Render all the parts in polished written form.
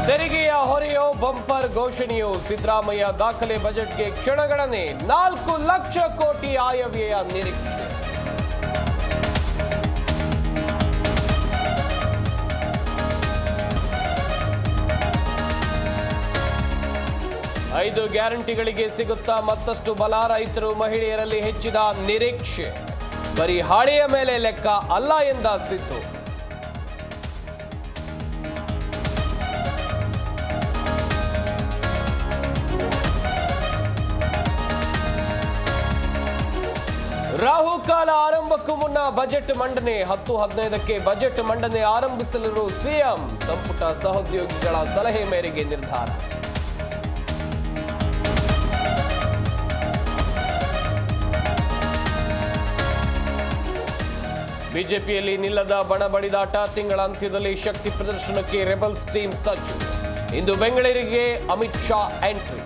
ತೆರಿಗೆಯ ಹೊರೆಯೋ ಬಂಪರ್ ಘೋಷಣೆಯೋ ಸಿದ್ದರಾಮಯ್ಯ ದಾಖಲೆ ಬಜೆಟ್ಗೆ ಕ್ಷಣಗಣನೆ 4 ಲಕ್ಷ ಕೋಟಿ ಆಯವ್ಯಯ ನಿರೀಕ್ಷೆ. ಐದು ಗ್ಯಾರಂಟಿಗಳಿಗೆ ಸಿಗುತ್ತಾ ಮತ್ತಷ್ಟು ಬಲ, ರೈತರು ಮಹಿಳೆಯರಲ್ಲಿ ಹೆಚ್ಚಿದ ನಿರೀಕ್ಷೆ. ಬರೀ ಹಾಳೆಯ ಮೇಲೆ ಲೆಕ್ಕ ಅಲ್ಲ ಎಂದ ಸಿದ್ದು. ರಾಹುಕಾಲ ಆರಂಭಕ್ಕೂ ಮುನ್ನ ಬಜೆಟ್ ಮಂಡನೆ. 10-15ಕ್ಕೆ ಬಜೆಟ್ ಮಂಡನೆ ಆರಂಭಿಸಲಿರುವ ಸಿಎಂ. ಸಂಪುಟ ಸಹೋದ್ಯೋಗಿಗಳ ಸಲಹೆ ಮೇರೆಗೆ ನಿರ್ಧಾರ. ಬಿಜೆಪಿಯಲ್ಲಿ ನಿಲ್ಲದ ಬಣಬಡಿದಾಟ. ತಿಂಗಳ ಅಂತ್ಯದಲ್ಲಿ ಶಕ್ತಿ ಪ್ರದರ್ಶನಕ್ಕೆ ರೆಬಲ್ಸ್ ಟೀಮ್ ಸಜ್ಜು. ಇಂದು ಬೆಂಗಳೂರಿಗೆ ಅಮಿತ್ ಶಾ ಎಂಟ್ರಿ.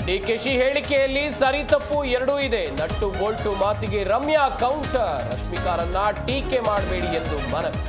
ಡಿಕೆಶಿ ಹೇಳಿಕೆಯಲ್ಲಿ ಸರಿ ತಪ್ಪು ಎರಡೂ ಇದೆ. ನಟ್ಟು ಬೋಲ್ಟು ಮಾತಿಗೆ ರಮ್ಯಾ ಕೌಂಟರ್. ರಶ್ಮಿಕಾರನ್ನ ಟೀಕೆ ಮಾಡಬೇಡಿ ಎಂದು ಮನವಿ.